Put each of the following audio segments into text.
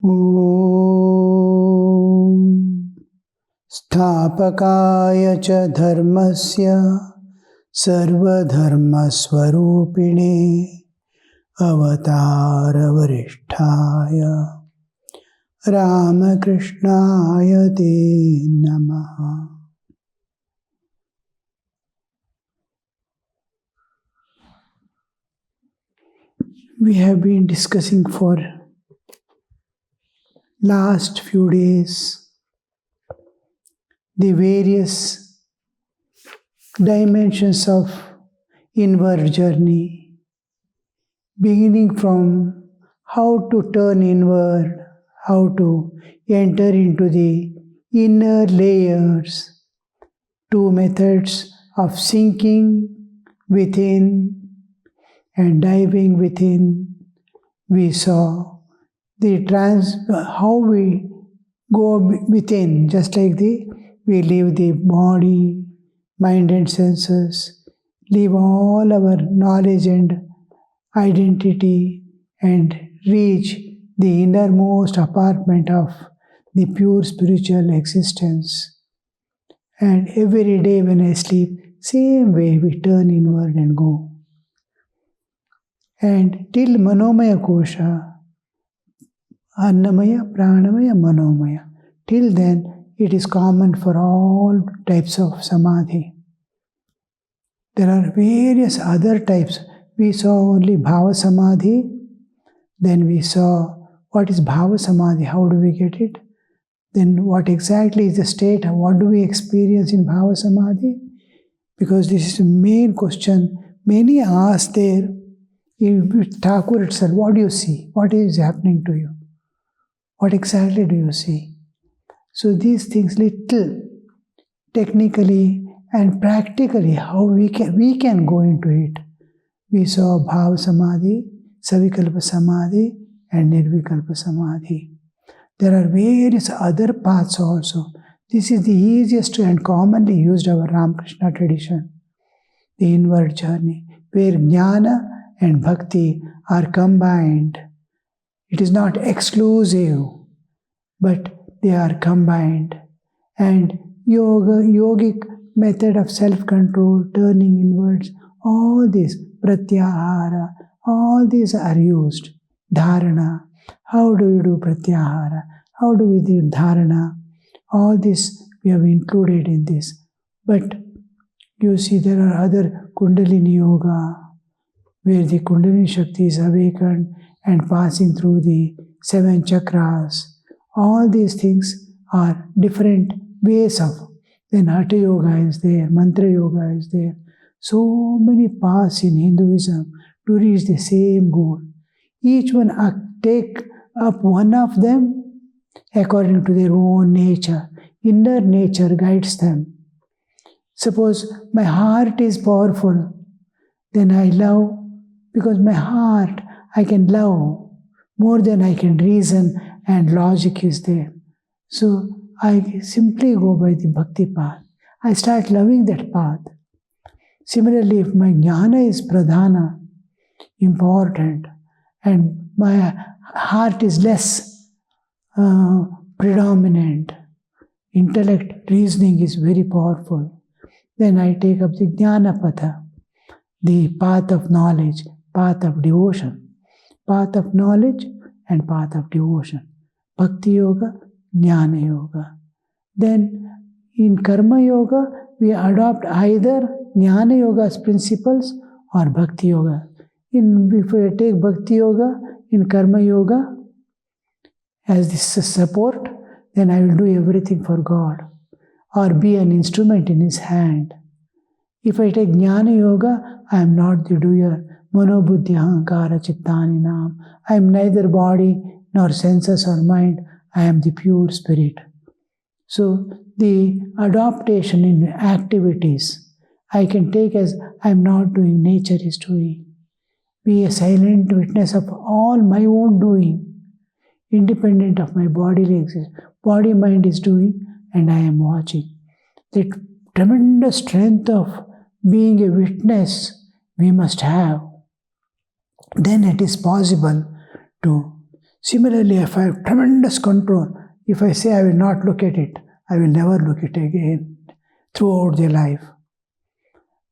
Om Sthapakaya cha dharmasya sarvadharmasvarupine avatara varishtaya Ramakrishnaya te namaha. We have been discussing for last few days the various dimensions of inward journey, beginning from how to turn inward, how to enter into the inner layers, two methods of sinking within and diving within. We saw how we go within, just like we leave the body, mind and senses, leave all our knowledge and identity and reach the innermost apartment of the pure spiritual existence. And every day when I sleep, same way we turn inward and go. And till Manomaya Kosha, Annamaya, Pranamaya, Manomaya. Till then, it is common for all types of samadhi. There are various other types. We saw only Bhava Samadhi. Then we saw what is Bhava Samadhi, how do we get it? Then what exactly is the state, what do we experience in Bhava Samadhi? Because this is the main question. Many ask there, in Thakur itself, what do you see? What is happening to you? What exactly do you see? So these things, little technically and practically, how we can go into it. We saw Bhava Samadhi, Savikalpa Samadhi, and Nirvikalpa Samadhi. There are various other paths also. This is the easiest and commonly used our Ramakrishna tradition, the inward journey, where Jnana and Bhakti are combined. It is not exclusive, but they are combined. And yogic method of self-control, turning inwards, all these, pratyahara, all these are used. Dharana, how do you do pratyahara? How do we do dharana? All this we have included in this. But you see there are other Kundalini Yoga, where the Kundalini Shakti is awakened and passing through the 7 chakras. All these things are different ways of. Then Hatha Yoga is there, Mantra Yoga is there. So many paths in Hinduism to reach the same goal. Each one take up one of them according to their own nature. Inner nature guides them. Suppose my heart is powerful, then I love, because my heart, I can love more than I can reason and logic is there. So I simply go by the bhakti path. I start loving that path. Similarly, if my jnana is pradhana, important, and my heart is less predominant, intellect, reasoning is very powerful, then I take up the jnana patha, the path of knowledge, path of devotion, path of knowledge and path of devotion. Bhakti Yoga, Jnana Yoga. Then in Karma Yoga, we adopt either Jnana Yoga's principles or Bhakti Yoga. If we take Bhakti Yoga in Karma Yoga as this support, then I will do everything for God or be an instrument in His hand. If I take Jnana Yoga, I am not the doer. Mano buddhi ahankara chittani nam. I am neither body nor senses or mind. I am the pure spirit. So the adaptation in activities, I can take as I am not doing, nature is doing. Be a silent witness of all my own doing, independent of my bodily existence. Body, mind is doing and I am watching. The tremendous strength of being a witness we must have. Then it is possible to Similarly, if I have tremendous control, if I say I will not look at it, I will never look at it again throughout their life.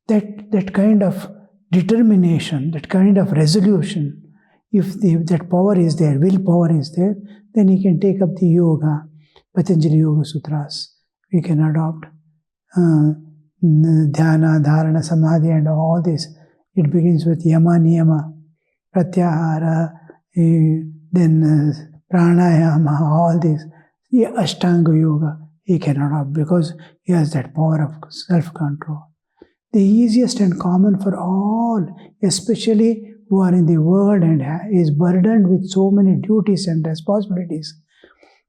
That kind of determination, that kind of resolution, if that power is there, willpower is there, then he can take up the yoga, Patanjali Yoga Sutras. We can adopt dhyana, dharana, samadhi and all this. It begins with yama, niyama, pratyahara, then pranayama, all this. Ashtanga yoga, he can adopt because he has that power of self-control. The easiest and common for all, especially who are in the world and is burdened with so many duties and responsibilities,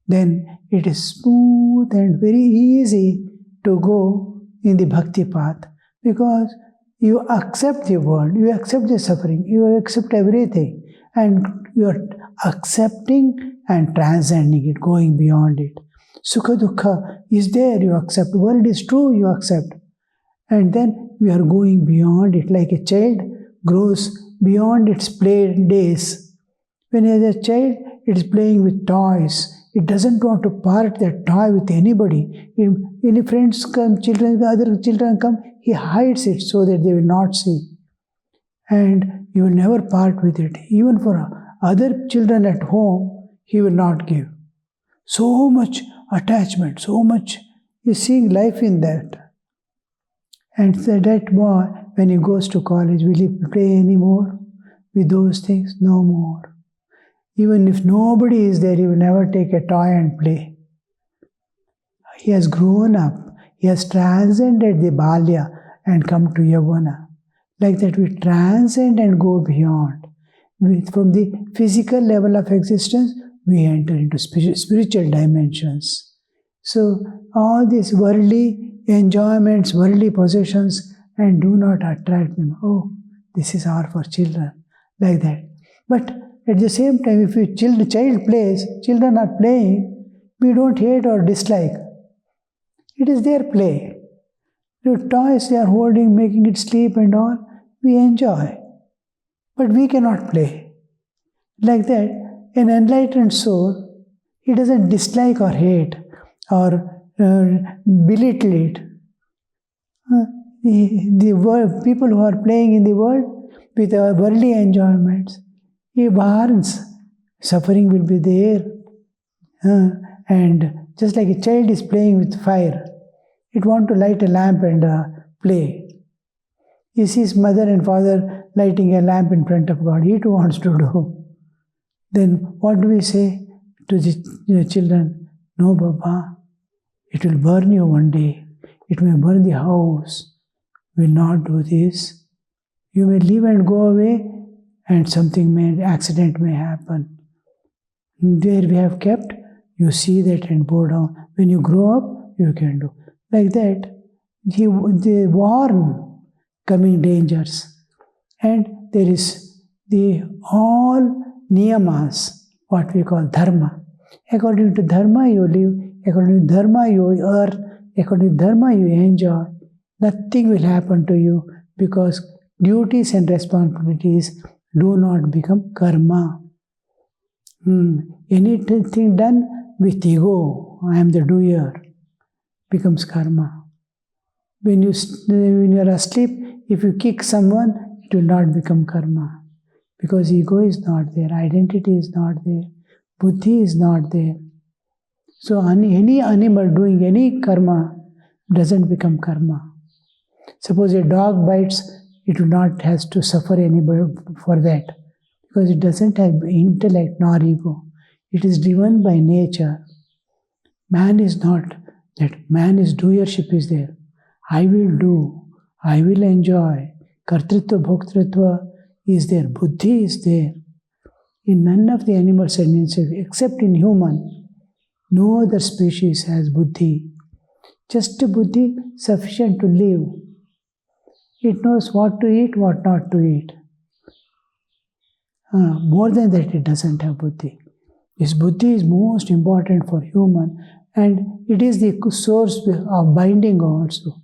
then it is smooth and very easy to go in the bhakti path because you accept the world, you accept the suffering, you accept everything, and you are accepting and transcending it, going beyond it. Sukha dukkha is there, you accept. World is true, you accept. And then we are going beyond it, like a child grows beyond its play days. When as a child, it is playing with toys. It doesn't want to part that toy with anybody. If any friends come, other children come, he hides it so that they will not see. And he will never part with it. Even for other children at home, he will not give. So much attachment, so much, he is seeing life in that. And that boy, when he goes to college, will he play anymore with those things? No more. Even if nobody is there, he will never take a toy and play. He has grown up. He has transcended the balya and come to yavana. Like that, we transcend and go beyond. From the physical level of existence, we enter into spiritual dimensions. So, all these worldly enjoyments, worldly possessions, and do not attract them. Oh, this is all for children. Like that. But at the same time, if your child plays, children are playing, we don't hate or dislike. It is their play. The toys they are holding, making it sleep and all, we enjoy. But we cannot play. Like that, an enlightened soul, he doesn't dislike or hate or belittle it. The people who are playing in the world with worldly enjoyments, he warns suffering will be there. And just like a child is playing with fire, it wants to light a lamp and play. He sees mother and father lighting a lamp in front of God. He too wants to do. Then what do we say to the children? No, Baba, it will burn you one day. It may burn the house. Will not do this. You may leave and go away, and accident may happen. There we have kept, you see that and bow down. When you grow up, you can do. Like that, they warn coming dangers. And there is the all niyamas, what we call dharma. According to dharma you live, according to dharma you earn, according to dharma you enjoy. Nothing will happen to you because duties and responsibilities do not become karma. Anything done with ego, I am the doer, becomes karma. When you are asleep, if you kick someone, it will not become karma. Because ego is not there, identity is not there, buddhi is not there. So any animal doing any karma doesn't become karma. Suppose a dog bites, it will not have to suffer anybody for that. Because it doesn't have intellect nor ego. It is driven by nature. Man is not that. Man is doership is there. I will do. I will enjoy. Kartritva, bhoktritva is there. Buddhi is there. In none of the animals and insects, except in human, no other species has buddhi. Just buddhi sufficient to live. It knows what to eat, what not to eat. More than that, it doesn't have buddhi. This buddhi is most important for human, and it is the source of binding also.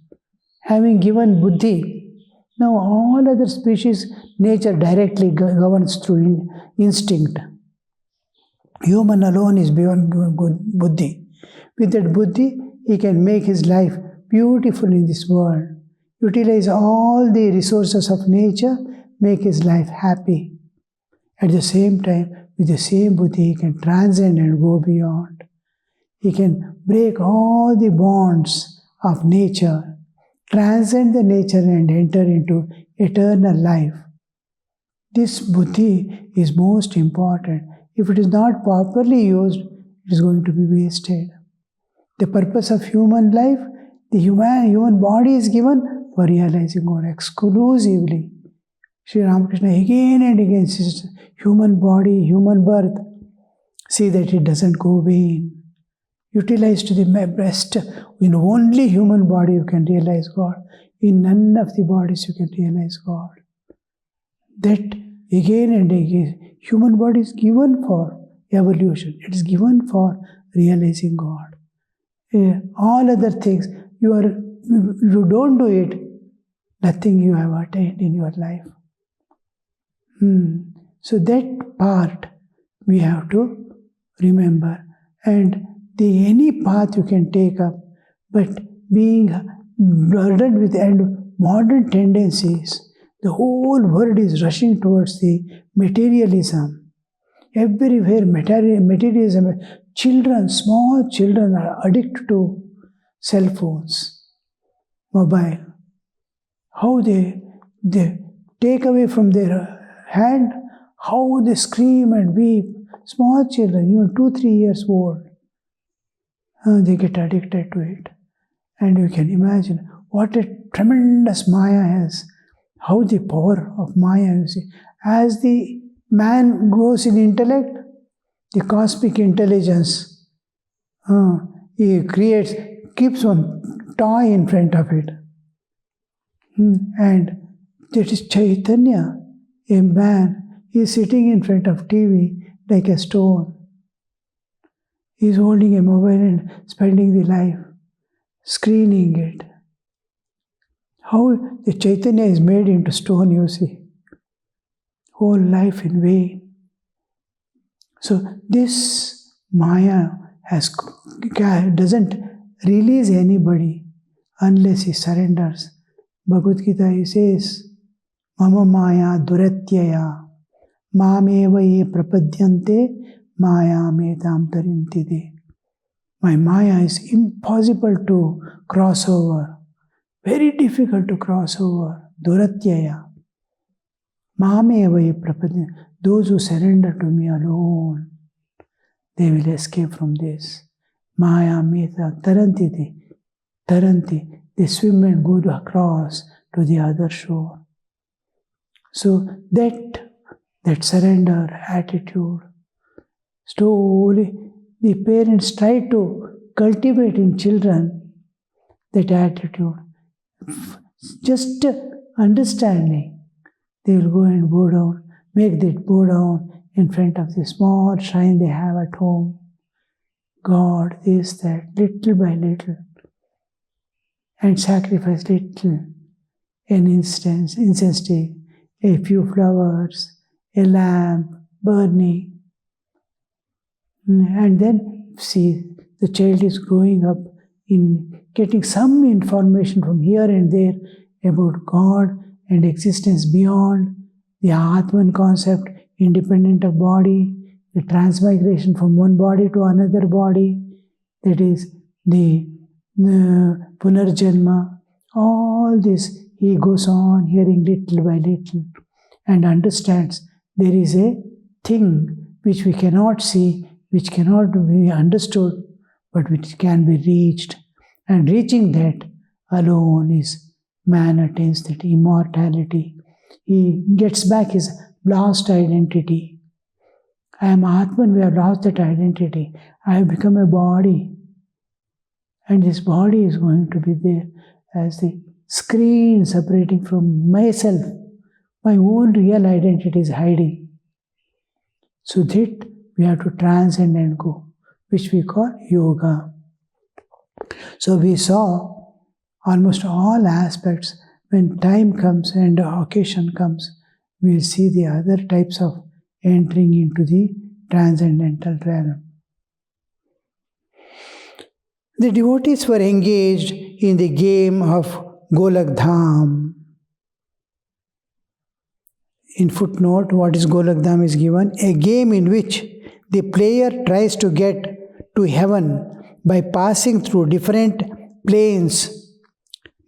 Having given buddhi, now all other species, nature directly governs through instinct. Human alone is beyond buddhi. With that buddhi, he can make his life beautiful in this world, utilize all the resources of nature, make his life happy. At the same time, with the same buddhi, he can transcend and go beyond. He can break all the bonds of nature, transcend the nature and enter into eternal life. This buddhi is most important. If it is not properly used, it is going to be wasted. The purpose of human life, the human body is given for realizing God exclusively. Sri Ramakrishna again and again says, human body, human birth, see that it doesn't go vain. Utilize to the best. In only human body you can realize God. In none of the bodies you can realize God. That again and again, human body is given for evolution. It is given for realizing God. All other things, if you don't do it, nothing you have attained in your life. So that part we have to remember. And any path you can take up, but being burdened with modern tendencies, the whole world is rushing towards the materialism. Everywhere materialism. Children, small children are addicted to cell phones, mobile. How they take away from their hand, how they scream and weep. Small children, even 2-3 years old, they get addicted to it. And you can imagine what a tremendous Maya has. How the power of Maya, you see. As the man grows in intellect, the cosmic intelligence, he keeps one toy in front of it. And that is Chaitanya, a man. He is sitting in front of TV like a stone. He is holding a mobile and spending the life, screening it. How the Chaitanya is made into stone, you see. Whole life in vain. So this Maya doesn't release anybody unless he surrenders. Bhagavad Gita, he says, Mama Maya Duratyaya Mameva ye prapadyante Maya metam tarintide. My Maya is impossible to cross over. Very difficult to cross over. Duratyaya. Mameva ye prapadyante. Those who surrender to me alone, they will escape from this. Maya meta tarantide. Taranti. They swim and go across to the other shore. So that surrender attitude, slowly the parents try to cultivate in children that attitude. Just understanding, they will go and bow down, make that bow down in front of the small shrine they have at home. God, this, that, little by little. And sacrifice little, an incense stick, a few flowers, a lamp burning. And then see, the child is growing up in getting some information from here and there about God and existence beyond, the Atman concept, independent of body, the transmigration from one body to another body, that is the Punarjanma. All this he goes on hearing little by little and understands there is a thing which we cannot see, which cannot be understood, but which can be reached. And reaching that alone is man attains that immortality. He gets back his lost identity. I am Atman, we have lost that identity. I have become a body. And this body is going to be there as the screen separating from myself. My own real identity is hiding. So that we have to transcend and go, which we call yoga. So we saw almost all aspects. When time comes and the occasion comes, we'll see the other types of entering into the transcendental realm. The devotees were engaged in the game of Golak Dham. In footnote, what is Golak Dham is given, a game in which the player tries to get to heaven by passing through different planes,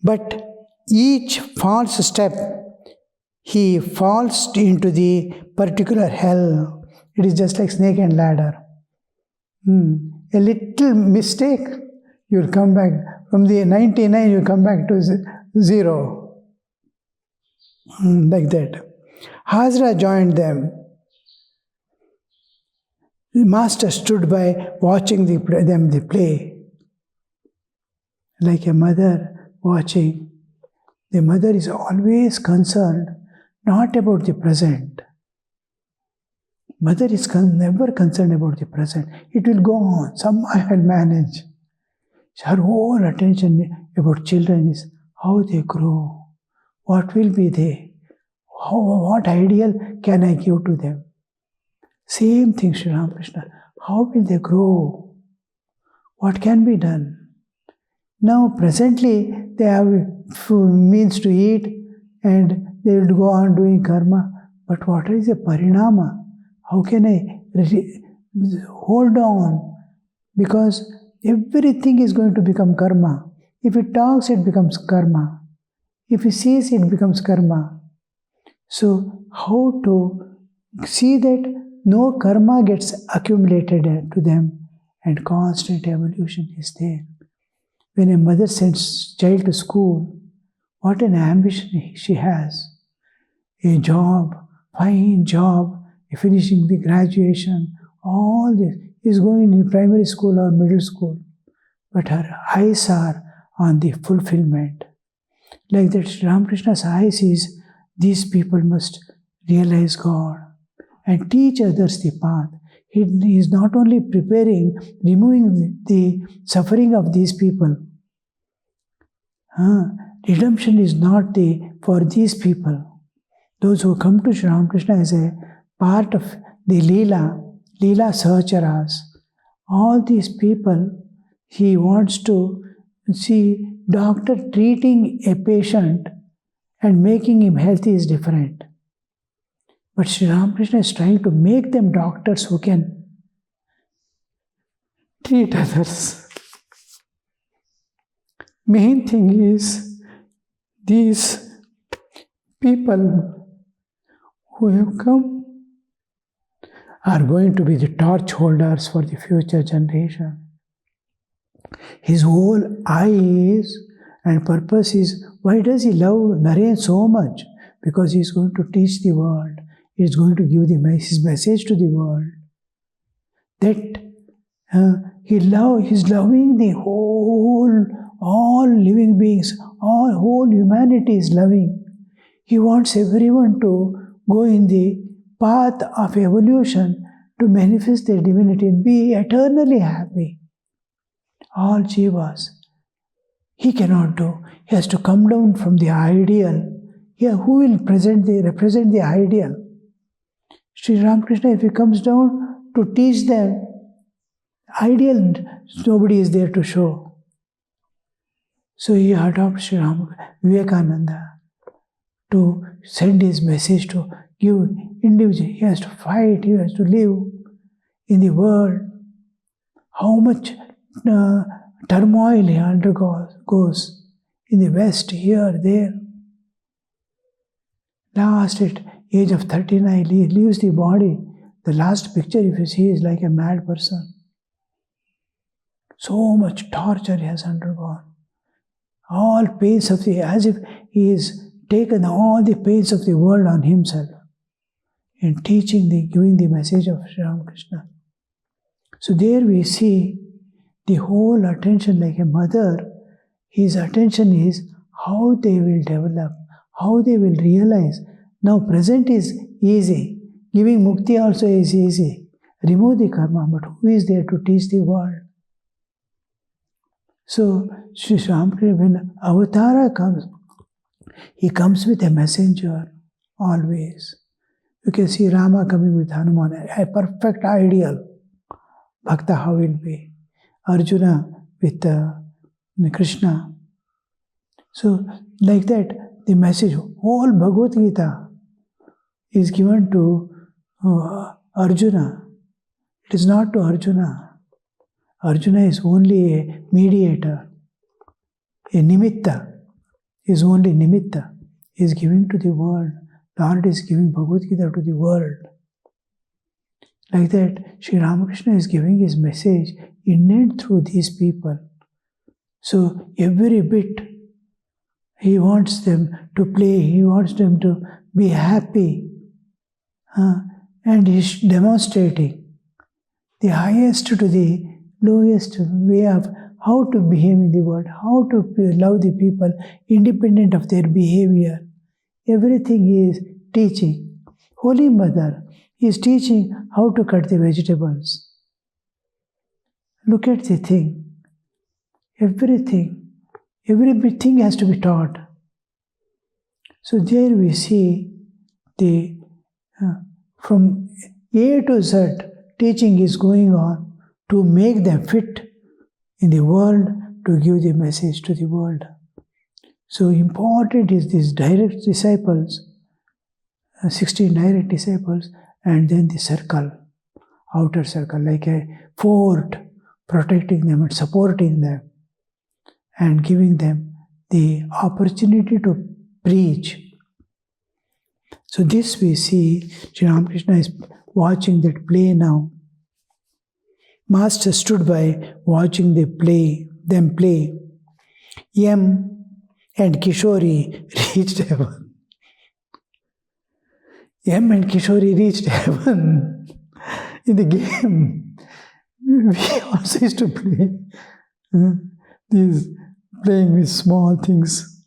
but each false step he falls into the particular hell. It is just like snake and ladder. A little mistake, you will come back from the 99, you come back to 0. Like that. Hazra joined them. The master stood by watching them play. Like a mother watching. The mother is always concerned not about the present. Mother is never concerned about the present. It will go on. Somehow I will manage. Her whole attention about children is how they grow. What will be they? What ideal can I give to them? Same thing, Sri Ramakrishna. How will they grow? What can be done? Now, presently, they have means to eat and they will go on doing karma. But what is the parinama? How can I hold on? Because everything is going to become karma. If it talks, it becomes karma. If it sees, it becomes karma. So, how to see that no karma gets accumulated to them and constant evolution is there. When a mother sends child to school, what an ambition she has. A job, fine job, finishing the graduation, all this is going in primary school or middle school. But her eyes are on the fulfillment. Like that, Sri Ramakrishna's eyes is, these people must realize God and teach others the path. He is not only preparing, removing the suffering of these people. Redemption is not for these people. Those who come to Sri Ramakrishna as a part of the Leela Sahacharas, all these people, he wants to see doctor treating a patient and making him healthy is different. But Sri Ramakrishna is trying to make them doctors who can treat others. Main thing is, these people who have come are going to be the torch holders for the future generation. His whole eyes and purpose is, why does he love Naren so much? Because he is going to teach the world. He is going to give his message to the world. That he is loving the all living beings, whole humanity is loving. He wants everyone to go in the path of evolution to manifest their divinity and be eternally happy. All jivas. He cannot do. He has to come down from the ideal. Here, who will represent the ideal? Sri Ramakrishna, if he comes down to teach them, ideal, nobody is there to show. So he adopts Sri Vivekananda to send his message to give individual. He has to fight, he has to live in the world. How much turmoil he undergoes in the West, here, there. Last at age of 39, he leaves the body. The last picture, if you see, is like a mad person. So much torture he has undergone. All pains of as if he has taken all the pains of the world on himself in teaching, giving the message of Sri Ramakrishna. So there we see the whole attention, like a mother, his attention is how they will develop, how they will realize. Now present is easy, giving mukti also is easy. Remove the karma, but who is there to teach the world? So Sri Ramakrishna, when Avatara comes, he comes with a messenger always. You can see Rama coming with Hanuman, a perfect ideal. Bhakta how will be. Arjuna with Krishna. So, like that, the message, whole Bhagavad Gita is given to Arjuna. It is not to Arjuna. Arjuna is only a mediator. A nimitta is only nimitta. He is giving to the world. Lord is giving Bhagavad Gita to the world. Like that, Sri Ramakrishna is giving his message in and through these people. So every bit, he wants them to play, he wants them to be happy. And he is demonstrating the highest to the lowest way of how to behave in the world, how to love the people independent of their behavior. Everything is teaching. Holy Mother is teaching how to cut the vegetables. Look at the thing. Everything has to be taught. So there we see the from A to Z teaching is going on to make them fit in the world, to give the message to the world. So important is these direct disciples, 16 direct disciples, and then the circle, outer circle, like a fort, protecting them and supporting them and giving them the opportunity to preach. So this we see, Sri Ramakrishna is watching that play now. Master stood by watching them play. Yam and Kishori reached heaven. Yam and Kishori reached heaven. In the game, we also used to play playing with small things.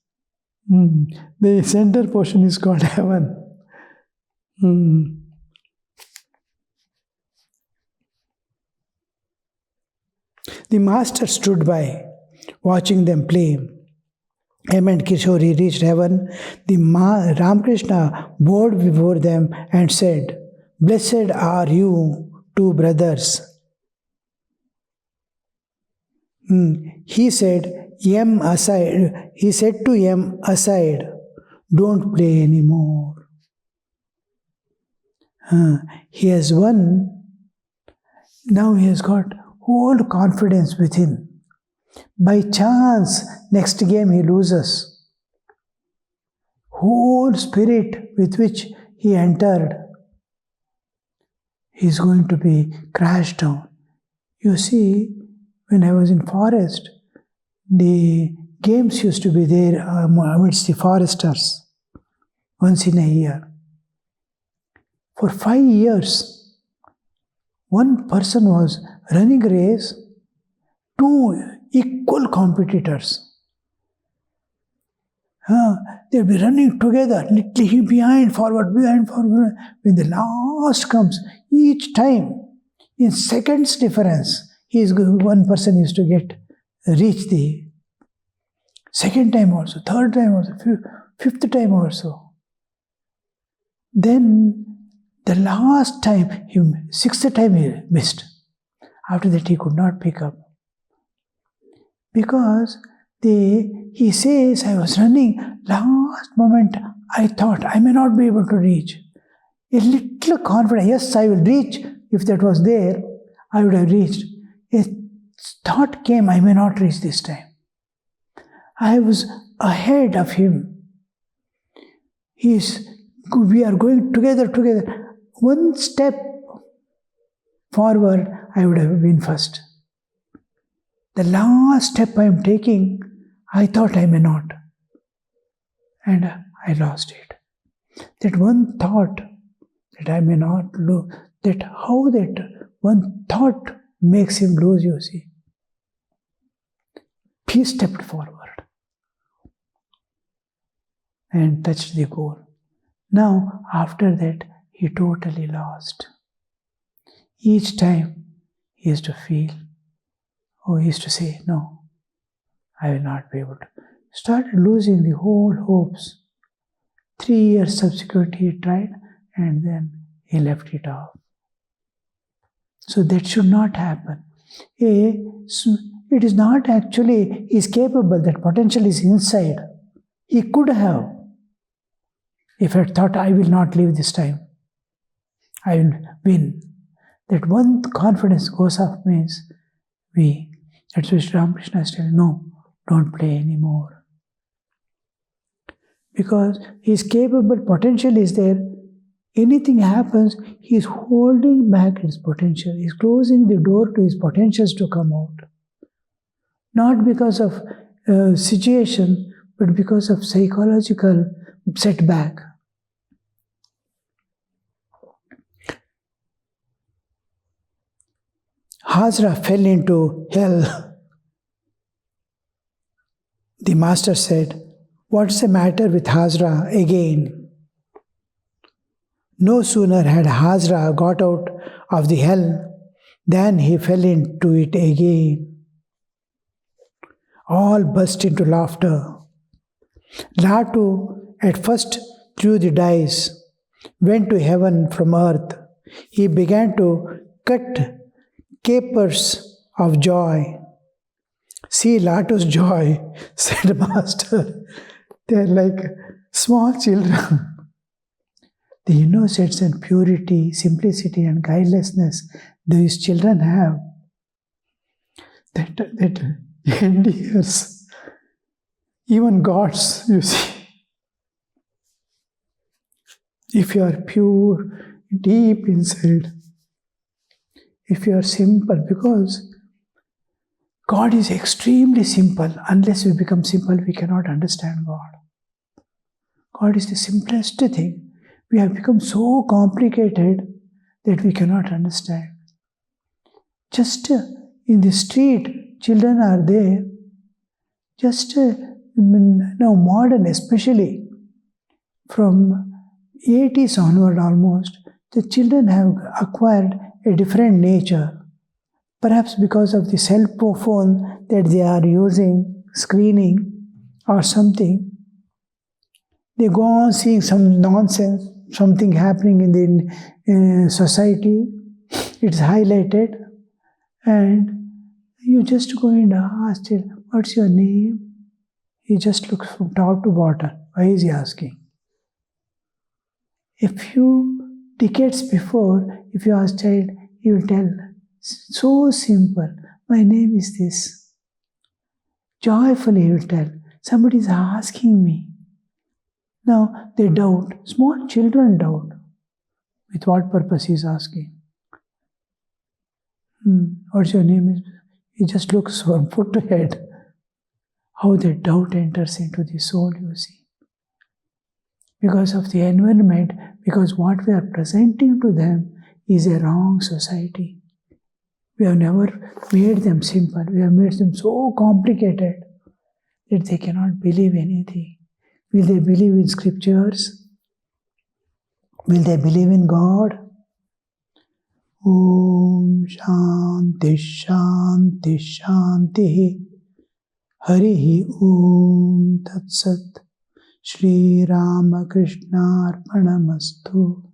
The center portion is called heaven. The master stood by, watching them play. Yam and Kishori reached heaven. The Ramakrishna bowed before them and said, "Blessed are you, two brothers." He said, Yam aside. He said to Yam aside, "Don't play anymore." He has won. Now he has got whole confidence within. By chance, next game he loses. Whole spirit with which he entered, he is going to be crashed down. You see, when I was in forest, the games used to be there amidst the foresters once in a year. For 5 years, one person was running a race, two equal competitors. They'll be running together, little he behind, forward. When the last comes, each time, in seconds difference, one person is to reach the second time also, third time also, fifth time also. Then the last time, sixth time he missed. After that he could not pick up. Because he says, I was running, last moment I thought I may not be able to reach. A little confidence, yes, I will reach. If that was there, I would have reached. A thought came, I may not reach this time. I was ahead of him. We are going together. One step forward, I would have been first. The last step I am taking, I thought I may not. And I lost it. That one thought that I may not lose, how that one thought makes him lose, you see. He stepped forward and touched the goal. Now, after that, he totally lost. Each time, he used to feel, he used to say, no, I will not be able to. Started losing the whole hopes. 3 years subsequently he tried and then he left it off. So that should not happen. It is not actually, he is capable, that potential is inside. He could have, if I thought, I will not leave this time, I will win. That one confidence goes off means that's why Sri Ramakrishna is telling, no, don't play anymore. Because he is capable, potential is there. Anything happens, he is holding back his potential. He is closing the door to his potentials to come out. Not because of situation, but because of psychological setback. Hazra fell into hell. The master said, "What's the matter with Hazra again?" No sooner had Hazra got out of the hell than he fell into it again. All burst into laughter. Latu at first threw the dice, went to heaven from earth. He began to cut capers of joy. "See Latu's joy," said Master. They are like small children. The innocence and purity, simplicity and guilelessness these children have, that endears even gods, you see. If you are pure, deep inside, if you are simple, because God is extremely simple. Unless we become simple, we cannot understand God. God is the simplest thing. We have become so complicated that we cannot understand. Just in the street, children are there. Just now, modern, especially from 80s onward almost, the children have acquired a different nature. Perhaps because of the cell phone that they are using, screening or something. They go on seeing some nonsense, something happening in the society. It's highlighted, and you just go and ask him, "What's your name?" He just looks from top to bottom. Why is he asking? A few decades before, if you ask child, he will tell, so simple, "My name is this." Joyfully he will tell, "Somebody is asking me." Now they doubt, small children doubt. With what purpose he is asking? What's your name? He just looks from foot to head. How that doubt enters into the soul, you see. Because of the environment, because what we are presenting to them is a wrong society. We have never made them simple. We have made them so complicated that they cannot believe anything. Will they believe in scriptures? Will they believe in God? Om Shanti Shanti Shanti Harihi Om Tat Sat Shri Ramakrishna Arpanamastu.